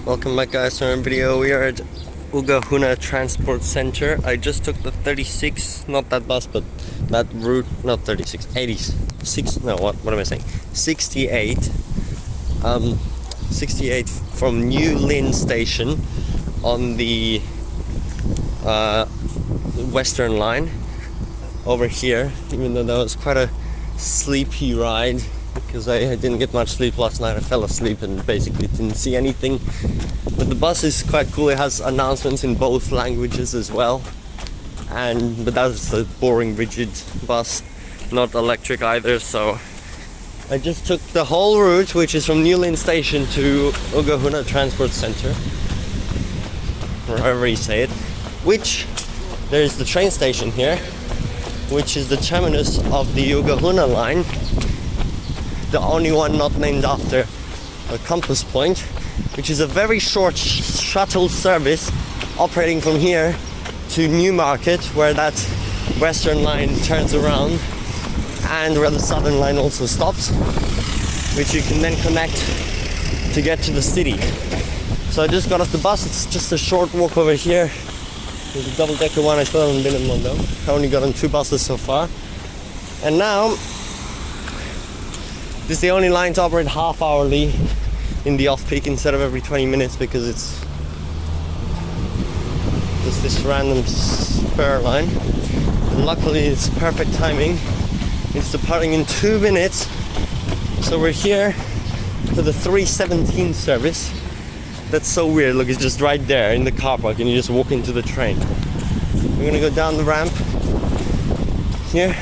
Welcome back guys to our video. We are at Ogahuna Transport Center. I just took the 36, not that bus but that route, not 36, 86, no what am I saying, 68 68 from Newmarket station on the Western line over here, even though that was quite a sleepy ride because I didn't get much sleep last night. I fell asleep and basically didn't see anything. But the bus is quite cool. It has announcements in both languages as well. But that's a boring rigid bus, not electric either. So I just took the whole route, which is from Newmarket station to Ogahuna Transport Center, or however you say it. Which there's the train station here, which is the terminus of the Ogahuna line. The only one not named after a compass point, which is a very short shuttle service operating from here to Newmarket, where that Western line turns around and where the Southern line also stops, which you can then connect to get to the city. So I just got off the bus. It's just a short walk over here. There's a double-decker one. I still haven't been in one though. I only got on 2 buses so far. And now this is the only line to operate half-hourly in the off-peak instead of every 20 minutes because it's just this random spur line. And luckily it's perfect timing. It's departing in 2 minutes. So we're here for the 3:17 service. That's so weird. Look, it's just right there in the car park and you just walk into the train. We're gonna go down the ramp here.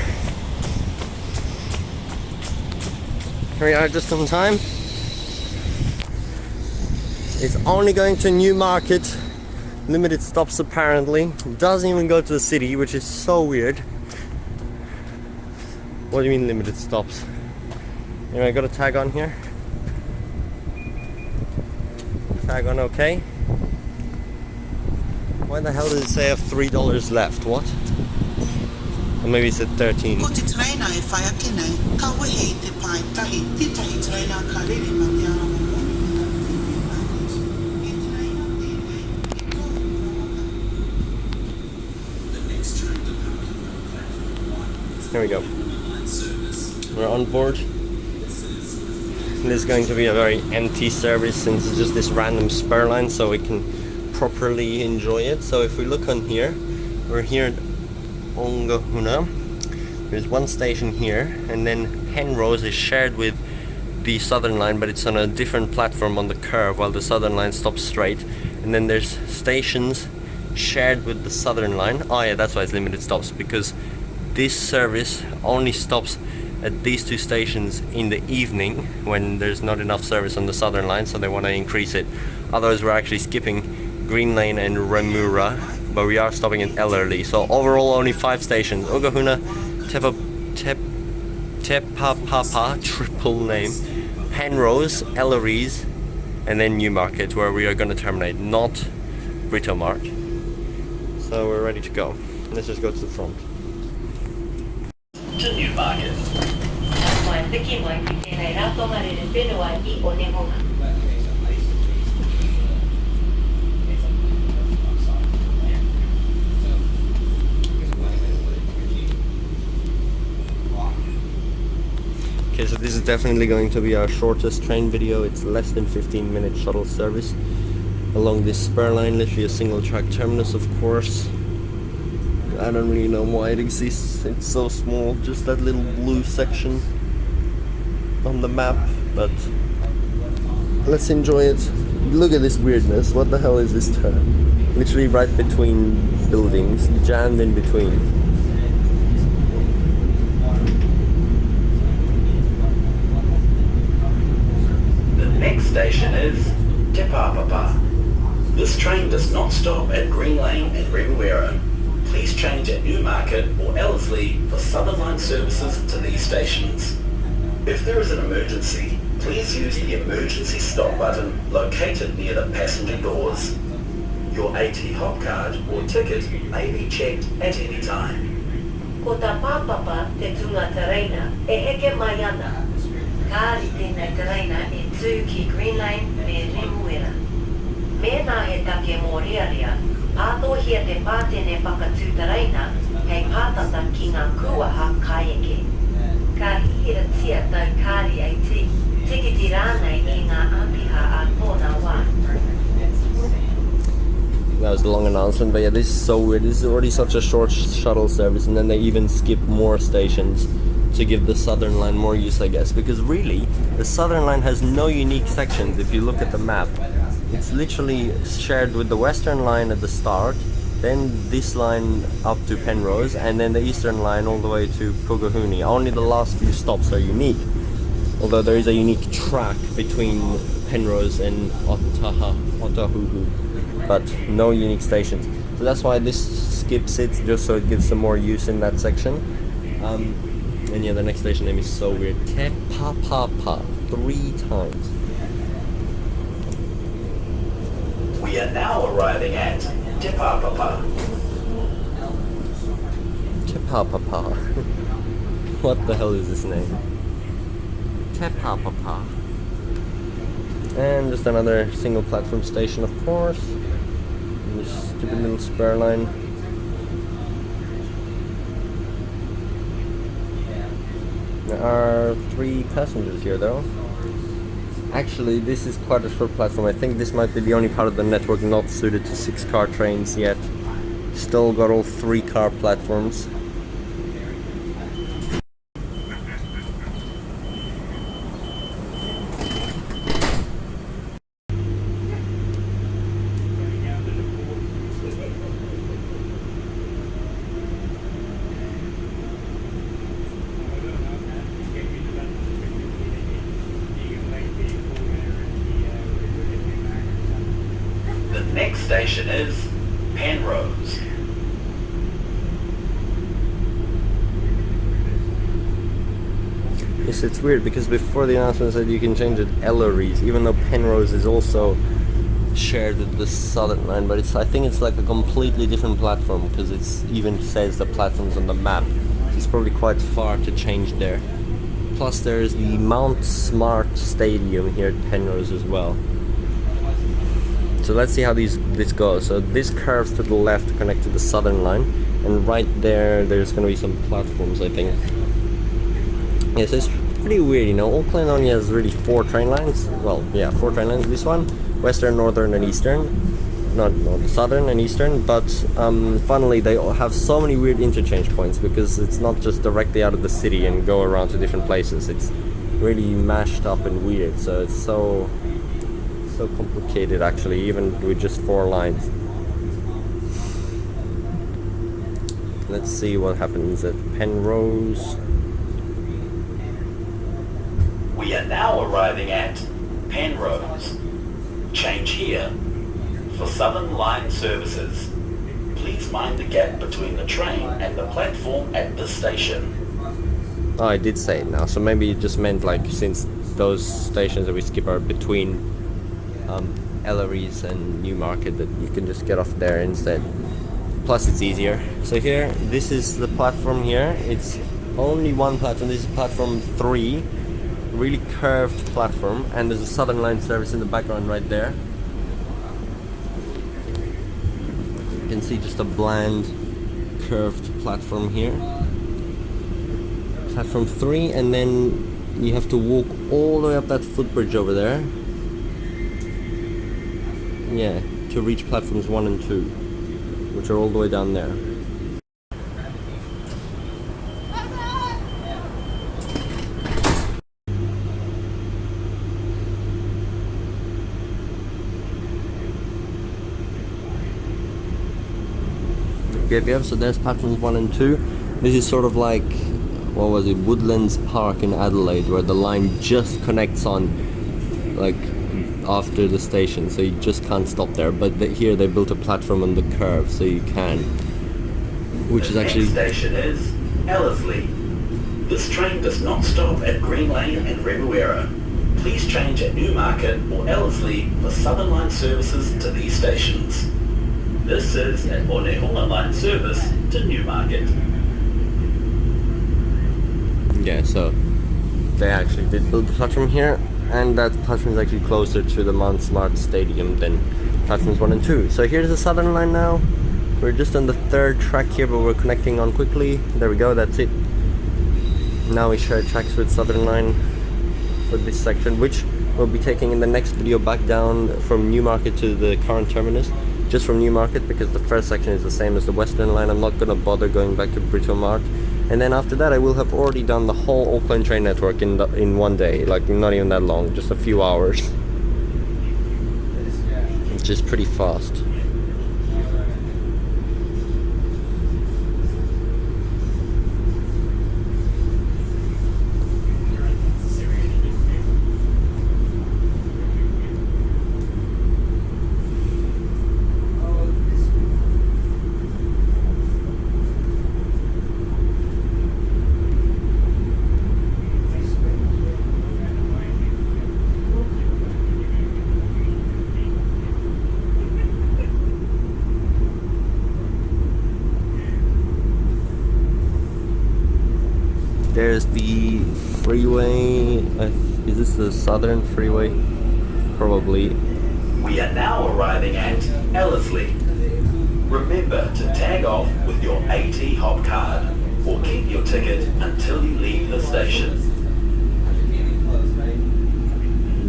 Here we are just on time. It's only going to Newmarket. Limited stops apparently. It doesn't even go to the city, which is so weird. What do you mean limited stops? Anyway, I got a tag on here. Tag on okay. Why the hell does it say I have $3 left? What? Or maybe it said 13. Here we go. We're on board. This is going to be a very empty service since it's just this random spur line, so we can properly enjoy it. So if we look on here, we're here at Ogahuna. There's one station here, and then Penrose is shared with the Southern line, but it's on a different platform on the curve while the Southern line stops straight. And then there's stations shared with the Southern line. Oh yeah, that's why it's limited stops, because this service only stops at these 2 stations in the evening when there's not enough service on the Southern line, so they want to increase it. Otherwise we're actually skipping Greenlane and Remuera, but we are stopping in Ellerslie. So overall only 5 stations: Ogahuna, Papapa, triple name, Penrose, Ellerslie, and then Newmarket, where we are going to terminate, not Britomart. So we're ready to go. Let's just go to the front. To Newmarket. Okay, so this is definitely going to be our shortest train video. It's less than 15-minute shuttle service along this spur line, literally a single track terminus, of course. I don't really know why it exists. It's so small, just that little blue section on the map, but let's enjoy it. Look at this weirdness. What the hell is this turn? Literally right between buildings, jammed in between. The next station is Papapa. This train does not stop at Greenlane and Remuera. Please change at Newmarket or Ellerslie for Southern Line services to these stations. If there is an emergency, please use the emergency stop button located near the passenger doors. Your AT hop card or ticket may be checked at any time. Ko ta Papapa te tunga tereina e heke mai ana. Kāri tēnei tereina e tū ki Greenlane me Remuera. Mena he take mōrearea, pātohia te pātene whakatūtaraina, kei pātata ki ngā kuaha kaieke. Ka hihira tia tau kāri ai tikiti rānei ki ngā āpiha a tōna wā. That was a long announcement, but yeah, this is so weird. This is already such a short shuttle service, and then they even skip more stations to give the Southern Line more use, I guess. Because really, the Southern Line has no unique sections if you look at the map. It's literally shared with the Western Line at the start, then this line up to Penrose, and then the Eastern Line all the way to Ogahuna. Only the last few stops are unique. Although there is a unique track between Penrose and Ogahunga, but no unique stations. So that's why this skips it, just so it gives some more use in that section. And yeah, the next station name is so weird. Te Papapa, 3 times. We are now arriving at Te Papapa. Te Papapa. What the hell is this name? Te Papapa. And just another single platform station, of course. This stupid little spare line. There are 3 passengers here though. Actually, this is quite a short platform. I think this might be the only part of the network not suited to 6-car trains yet. Still got all 3-car platforms. Next station is Penrose. Yes, it's weird because before the announcement said you can change it Ellerslie, even though Penrose is also shared with the Southern Line, but I think it's like a completely different platform because it even says the platforms on the map. It's probably quite far to change there. Plus there's the Mount Smart Stadium here at Penrose as well. So let's see how this goes. So this curves to the left to connect to the Southern Line, and right there's going to be some platforms, I think. Yes, it's pretty weird, you know. Auckland only has really 4 train lines. Well, yeah, 4 train lines. This one, Western, Northern, and Eastern. Not Southern and Eastern, but funnily they all have so many weird interchange points because it's not just directly out of the city and go around to different places. It's really mashed up and weird. So it's so complicated actually, even with just 4 lines. Let's see what happens at Penrose. We are now arriving at Penrose. Change here. For Southern Line services, please mind the gap between the train and the platform at this station. Oh, I did say it now, so maybe it just meant like since those stations that we skip are between Ellerslie and Newmarket, that you can just get off there instead. Plus it's easier. So here, this is the platform here. It's only one platform. This is platform 3, really curved platform, and there's a Southern Line service in the background right there. You can see just a bland curved platform here. Platform 3, and then you have to walk all the way up that footbridge over there. Yeah, to reach platforms 1 and 2, which are all the way down there. Yep, so there's platforms 1 and 2. This is sort of like, what was it, Woodlands Park in Adelaide, where the line just connects on, like, after the station, so you just can't stop there. But here they built a platform on the curve, so you can, which is actually... The next station is Ellerslie. This train does not stop at Greenlane and Remuera. Please change at Newmarket or Ellerslie for Southern Line services to these stations. This is an Onehunga line service to Newmarket. Yeah, so they actually did build the platform here, and that platform is actually closer to the Mount Smart Stadium than platforms 1 and 2. So here's the Southern Line now. We're just on the 3rd track here, but we're connecting on quickly. There we go, that's it. Now we share tracks with Southern Line for this section, which we'll be taking in the next video back down from Newmarket to the current terminus. Just from Newmarket, because the first section is the same as the Western Line. I'm not gonna bother going back to Britomart. And then after that I will have already done the whole Auckland train network in one day, like not even that long, just a few hours. Which is pretty fast. There's the freeway. Is this the Southern Freeway? Probably. We are now arriving at Ellerslie. Remember to tag off with your AT Hop card or keep your ticket until you leave the station.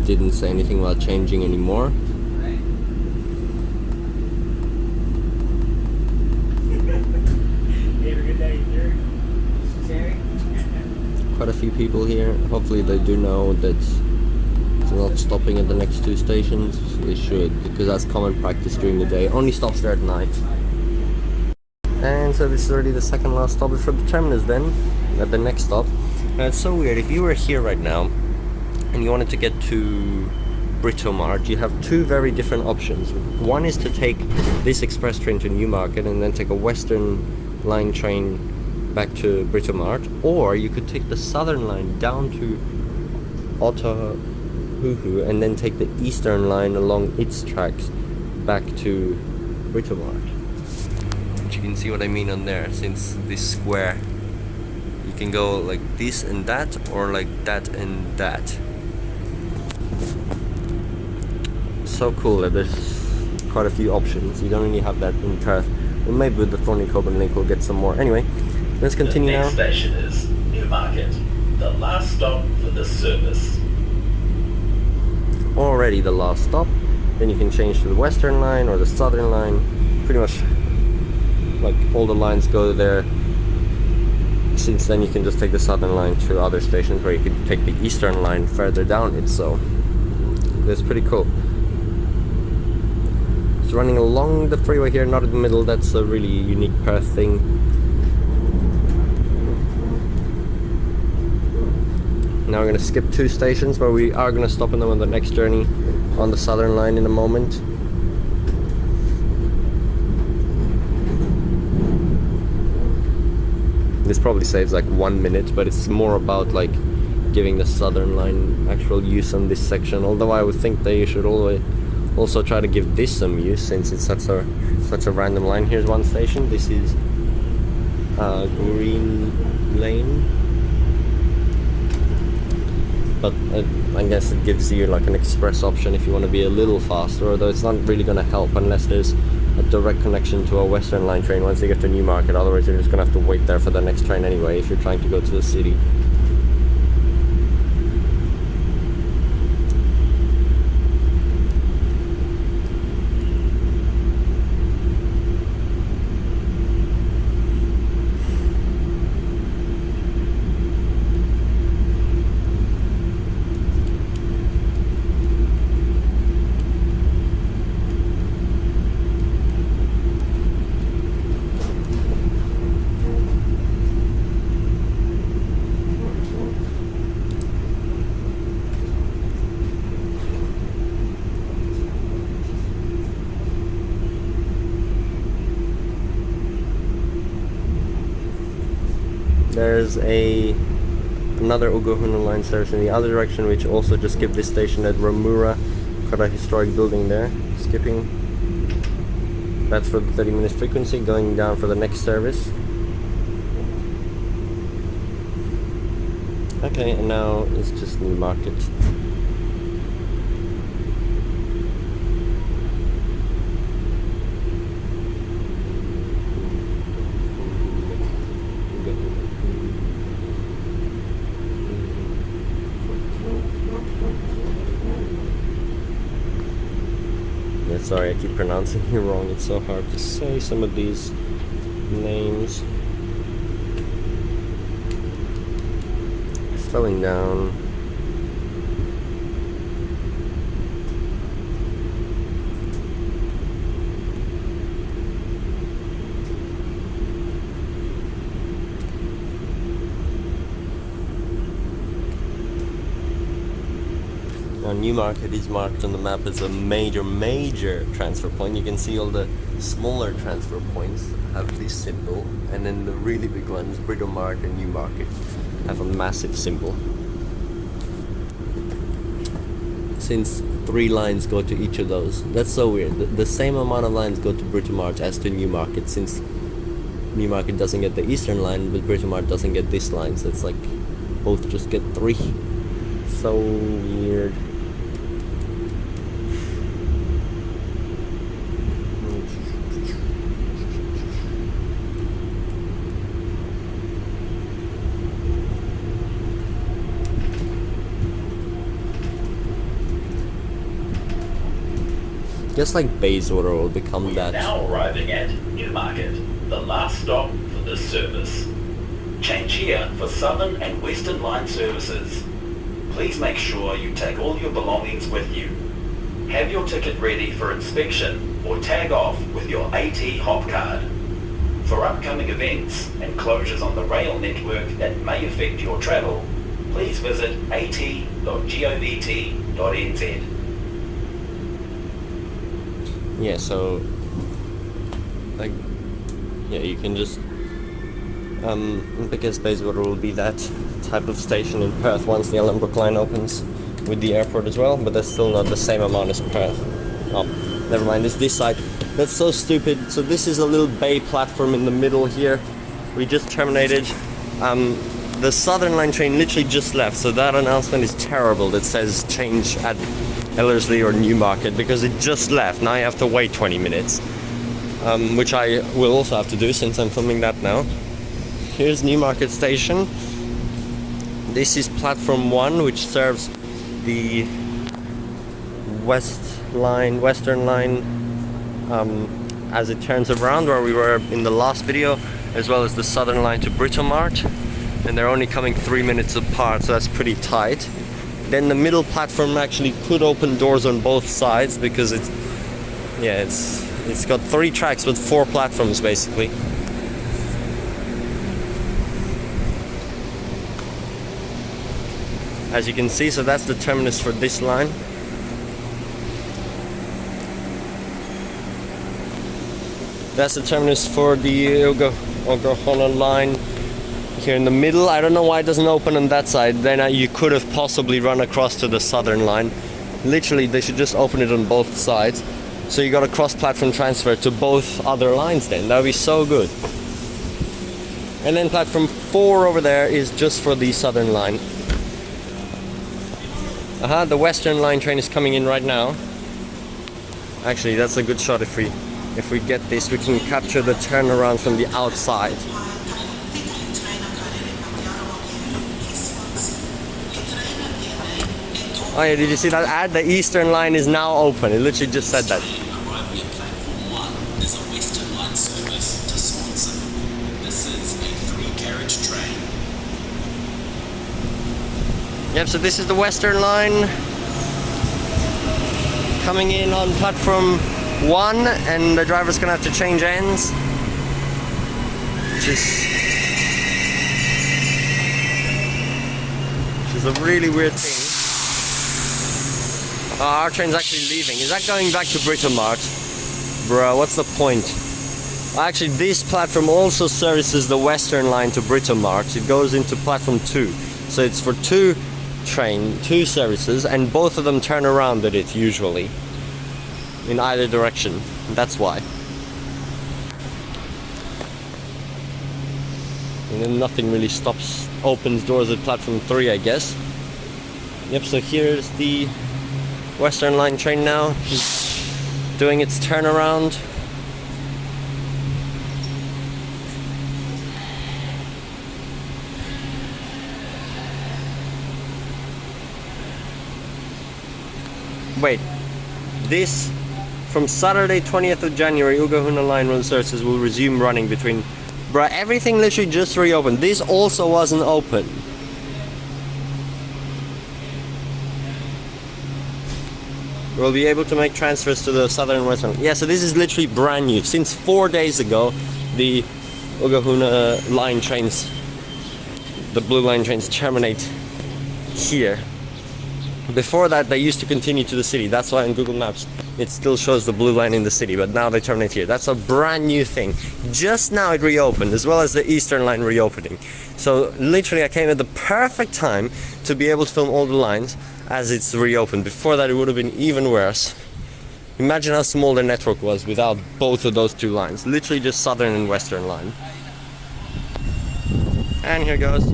Didn't say anything about changing anymore. Quite a few people here. Hopefully they do know that it's not stopping at the next 2 stations. They should, because that's common practice during the day. Only stops there at night. And so this is already the second last stop for the terminus then, at the next stop. Now it's so weird, if you were here right now and you wanted to get to Britomart, you have 2 very different options. One is to take this express train to Newmarket and then take a Western Line train back to Britomart, or you could take the Southern Line down to Ogahuna and then take the Eastern Line along its tracks back to Britomart. But you can see what I mean on there, since this square you can go like this and that, or like that and that. So cool that there's quite a few options. You don't really have that in Perth. Well, maybe with the Thorny Coburn link we'll get some more. Anyway, let's continue now. The next station is Newmarket, the last stop for this service. Already the last stop. Then you can change to the Western Line or the Southern Line. Pretty much like all the lines go there. Since then you can just take the Southern Line to other stations where you could take the Eastern Line further down it. So that's pretty cool. It's running along the freeway here, not in the middle. That's a really unique Perth thing. Now we're going to skip 2 stations, but we are going to stop in them on the next journey on the Southern Line in a moment. This probably saves like 1 minute, but it's more about like giving the Southern Line actual use on this section. Although I would think they should always also try to give this some use, since it's such a random line. Here's one station. This is Greenlane. But I guess it gives you like an express option if you want to be a little faster, although it's not really going to help unless there's a direct connection to a Western Line train once you get to Newmarket. Otherwise you're just going to have to wait there for the next train anyway if you're trying to go to the city. There's another Ogahuna line service in the other direction, which also just skipped this station at Remuera. Quite a historic building there. Skipping. That's for the 30-minute frequency. Going down for the next service. Okay, and now it's just Newmarket. Sorry, I keep pronouncing it wrong. It's so hard to say some of these names. Slowing down. Now Newmarket is marked on the map as a major transfer point. You can see all the smaller transfer points have this symbol, and then the really big ones, Britomart and Newmarket, have a massive symbol. Since 3 lines go to each of those. That's so weird. The same amount of lines go to Britomart as to Newmarket, since Newmarket doesn't get the eastern line, but Britomart doesn't get this line, so it's like both just get 3. So weird. Just like Bayswater will become We that. are now arriving at Newmarket, the last stop for this service. Change here for Southern and Western Line services. Please make sure you take all your belongings with you. Have your ticket ready for inspection or tag off with your AT hop card. For upcoming events and closures on the rail network that may affect your travel, please visit at.govt.nz. Yeah, so like, yeah, you can just because Bayswater will be that type of station in Perth once the Ellerslie line opens with the airport as well, but that's still not the same amount as Perth. Oh, never mind, it's this side. That's so stupid. So this is a little bay platform in the middle here. We just terminated. The Southern Line train literally just left, so that announcement is terrible that says change at Ellerslie or Newmarket, because it just left. Now you have to wait 20 minutes, which I will also have to do since I'm filming that now. Here's Newmarket station. This is platform 1, which serves the Western Line as it turns around, where we were in the last video, as well as the Southern Line to Britomart, and they're only coming 3 minutes apart, so that's pretty tight. Then the middle platform actually could open doors on both sides, because it's got 3 tracks with 4 platforms basically. As you can see, so that's the terminus for this line. That's the terminus for the Ogahuna line here in the middle. I don't know why it doesn't open on that side. Then you could have possibly run across to the Southern Line. Literally, they should just open it on both sides. So you got a cross-platform transfer to both other lines then. That would be so good. And then platform 4 over there is just for the Southern Line. The Western Line train is coming in right now. Actually, that's a good shot. If we get this, we can capture the turnaround from the outside. Oh yeah, did you see that ad? The Eastern Line is now open. It literally just said that. Arriving at platform 1, there's a Western Line service to Swanson. This is a 3-carriage train. Yep, so this is the Western Line coming in on platform 1, and the driver's gonna have to change ends, which is a really weird thing. Our train's actually leaving. Is that going back to Britomart? Bruh, what's the point? Actually, this platform also services the Western Line to Britomart. It goes into platform 2. So it's for 2 services, and both of them turn around at it usually. In either direction. That's why. And then nothing really opens doors at platform 3, I guess. Yep, so here's the Western Line train now. It's doing its turnaround. Wait, this From Saturday 20th of January, Ogahuna line road services will resume running between... Bruh, everything literally just reopened. This also wasn't open. We'll be able to make transfers to the southern and western. Yeah, so this is literally brand new. Since 4 days ago, the Ogahuna line trains, the blue line trains, terminate here. Before that, they used to continue to the city. That's why on Google Maps it still shows the blue line in the city, but now they terminate here. That's a brand new thing. Just now it reopened, as well as the eastern line reopening. So literally I came at the perfect time to be able to film all the lines as it's reopened. Before that it would have been even worse. Imagine how small the network was without both of those two lines. Literally just southern and western line. And here goes.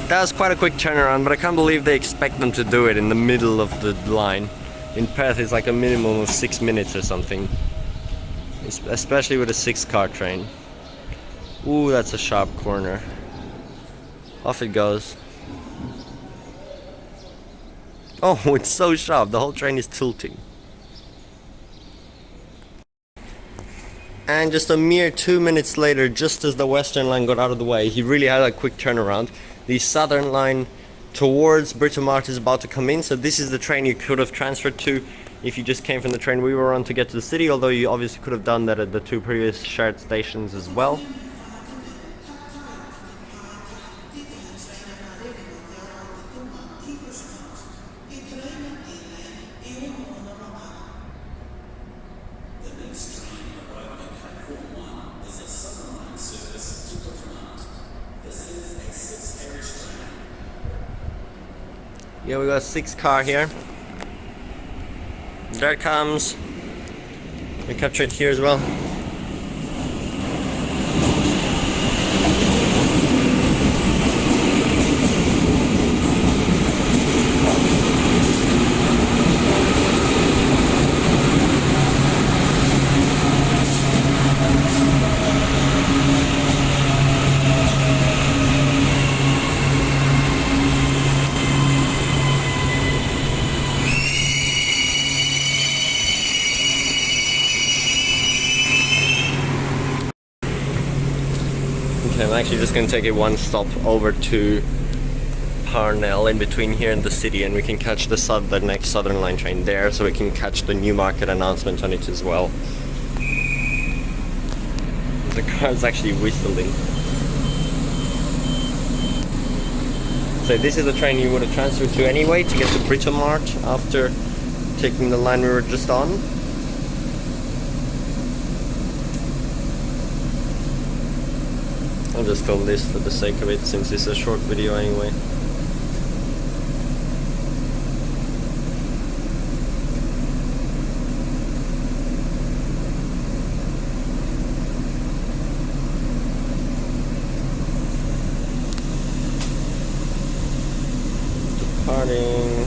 That was quite a quick turnaround, but I can't believe they expect them to do it in the middle of the line. In Perth it's like a minimum of 6 minutes or something. Especially with a 6-car train. Ooh, that's a sharp corner. Off it goes. Oh, it's so sharp, the whole train is tilting. And just a mere 2 minutes later, just as the western line got out of the way, he really had a quick turnaround. The southern line towards Britomart is about to come in, so this is the train you could have transferred to if you just came from the train we were on to get to the city, although you obviously could have done that at the 2 previous shared stations as well. Yeah, we got a 6-car here. There it comes. We capture it here as well. Okay, I'm actually just going to take it one stop over to Parnell in between here and the city, and we can catch the next southern line train there, so we can catch the Newmarket announcement on it as well. The car's actually whistling. So this is the train you would have transferred to anyway to get to Britomart after taking the line we were just on. I'll just film this for the sake of it, since it's a short video anyway. Departing.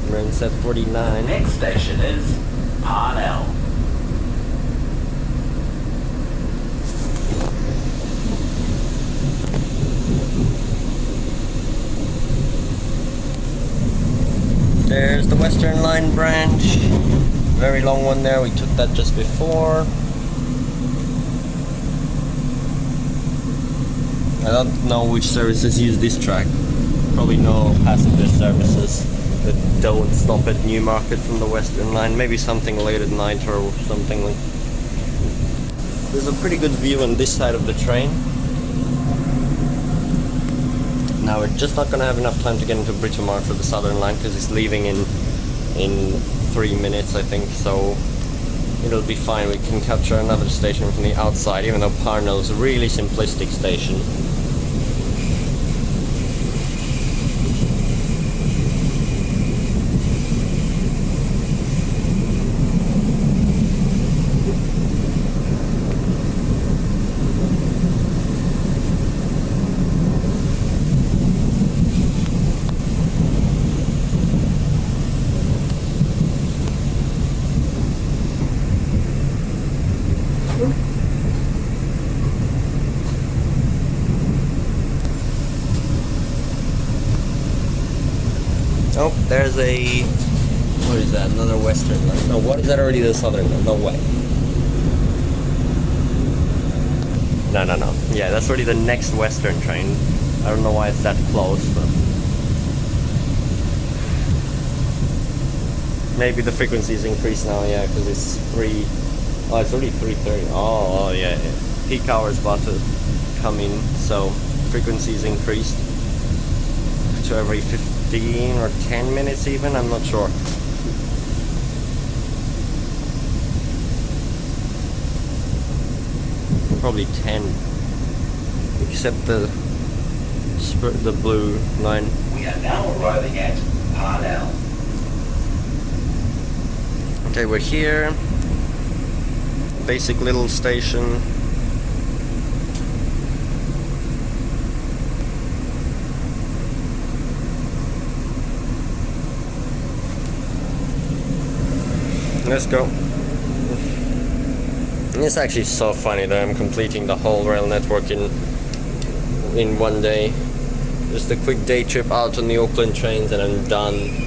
We're in set 49. Next station is Parnell. There's the Western Line branch. Very long one there, we took that just before. I don't know which services use this track. Probably no passenger services that don't stop at Newmarket from the Western Line. Maybe something late at night or something like. There's a pretty good view on this side of the train. Now we're just not going to have enough time to get into Britomart for the Southern Line because it's leaving in 3 minutes, I think, so it'll be fine. We can capture another station from the outside, even though Parnell is a really simplistic station. Oh, there's a... What is that? Another western line. No, what is that already the southern line? No way. No. Yeah, that's already the next western train. I don't know why it's that close, but... Maybe the frequency is increased now, yeah, because it's 3... Oh, it's already 3:30. Oh, yeah. Peak hour is about to come in, so frequency is increased to every 15 or 10 minutes even, I'm not sure. Probably 10, except the blue line. We are now arriving at Parnell. Okay, we're here. Basic little station. Let's go. It's actually so funny that I'm completing the whole rail network in one day. Just a quick day trip out on the Auckland trains and I'm done.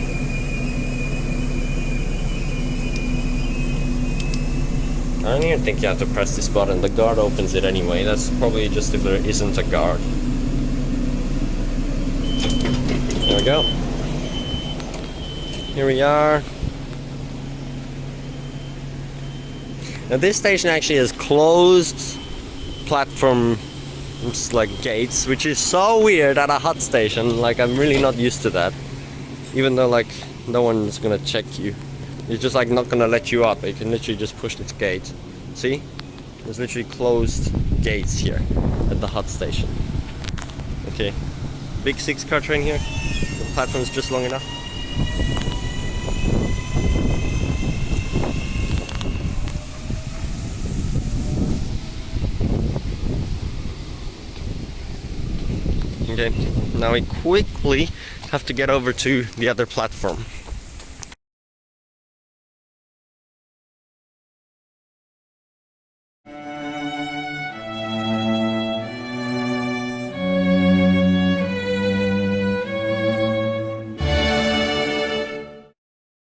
I don't even think you have to press this button. The guard opens it anyway. That's probably just if there isn't a guard. There we go. Here we are. Now this station actually has closed platform like gates, which is so weird at a hut station. Like, I'm really not used to that. Even though like no one's gonna check you. It's just like not gonna let you up. You can literally just push this gate. See? There's literally closed gates here at the hut station. Okay. Big 6-car train here. The platform's just long enough. Okay, now we quickly have to get over to the other platform.